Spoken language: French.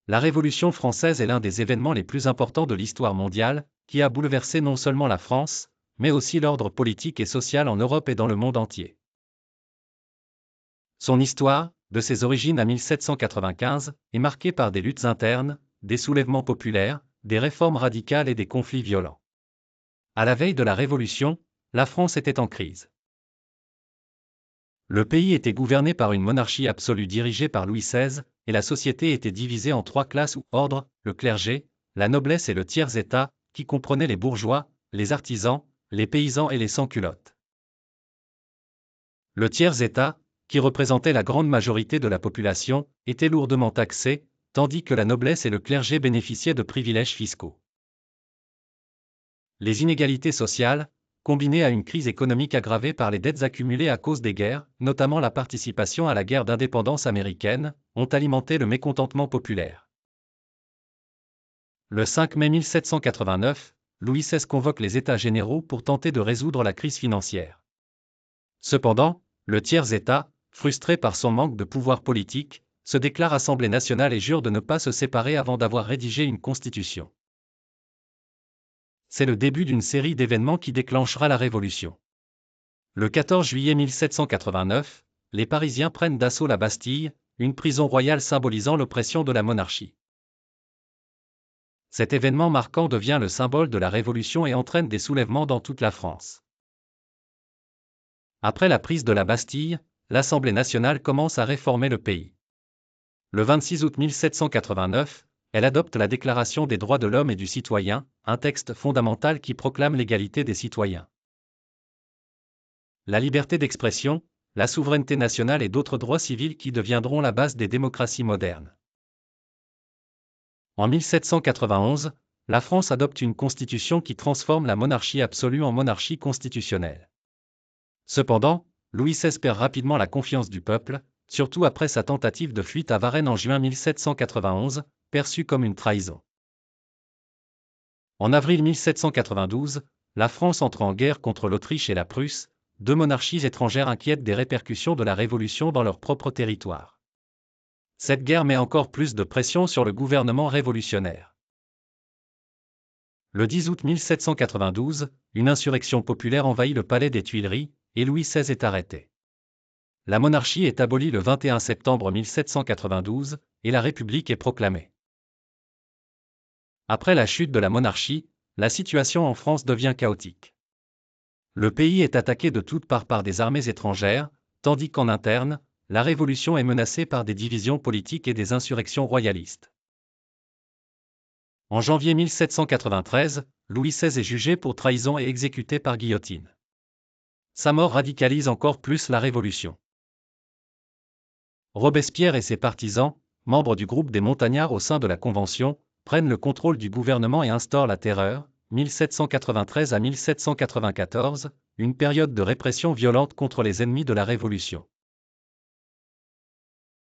La Révolution française est l'un des événements les plus importants de l'histoire mondiale, qui a bouleversé non seulement la France, mais aussi l'ordre politique et social en Europe et dans le monde entier. Son histoire, de ses origines à 1795, est marquée par des luttes internes, des soulèvements populaires, des réformes radicales et des conflits violents. À la veille de la Révolution, la France était en crise. Le pays était gouverné par une monarchie absolue dirigée par Louis XVI, et la société était divisée en trois classes ou ordres, le clergé, la noblesse et le tiers-état, qui comprenaient les bourgeois, les artisans, les paysans et les sans-culottes. Le tiers-état, qui représentait la grande majorité de la population, était lourdement taxé, tandis que la noblesse et le clergé bénéficiaient de privilèges fiscaux. Les inégalités sociales, combinées à une crise économique aggravée par les dettes accumulées à cause des guerres, notamment la participation à la guerre d'indépendance américaine, ont alimenté le mécontentement populaire. Le 5 mai 1789, Louis XVI convoque les États généraux pour tenter de résoudre la crise financière. Cependant, le tiers-État, frustré par son manque de pouvoir politique, se déclare Assemblée nationale et jure de ne pas se séparer avant d'avoir rédigé une constitution. C'est le début d'une série d'événements qui déclenchera la Révolution. Le 14 juillet 1789, les Parisiens prennent d'assaut la Bastille, une prison royale symbolisant l'oppression de la monarchie. Cet événement marquant devient le symbole de la Révolution et entraîne des soulèvements dans toute la France. Après la prise de la Bastille, l'Assemblée nationale commence à réformer le pays. Le 26 août 1789, elle adopte la Déclaration des droits de l'homme et du citoyen, un texte fondamental qui proclame l'égalité des citoyens. La liberté d'expression, la souveraineté nationale et d'autres droits civils qui deviendront la base des démocraties modernes. En 1791, la France adopte une constitution qui transforme la monarchie absolue en monarchie constitutionnelle. Cependant, Louis XVI perd rapidement la confiance du peuple, surtout après sa tentative de fuite à Varennes en juin 1791, perçue comme une trahison. En avril 1792, la France entre en guerre contre l'Autriche et la Prusse, deux monarchies étrangères inquiètes des répercussions de la Révolution dans leur propre territoire. Cette guerre met encore plus de pression sur le gouvernement révolutionnaire. Le 10 août 1792, une insurrection populaire envahit le palais des Tuileries, et Louis XVI est arrêté. La monarchie est abolie le 21 septembre 1792, et la République est proclamée. Après la chute de la monarchie, la situation en France devient chaotique. Le pays est attaqué de toutes parts par des armées étrangères, tandis qu'en interne, la Révolution est menacée par des divisions politiques et des insurrections royalistes. En janvier 1793, Louis XVI est jugé pour trahison et exécuté par guillotine. Sa mort radicalise encore plus la Révolution. Robespierre et ses partisans, membres du groupe des Montagnards au sein de la Convention, prennent le contrôle du gouvernement et instaurent la terreur, 1793 à 1794, une période de répression violente contre les ennemis de la Révolution.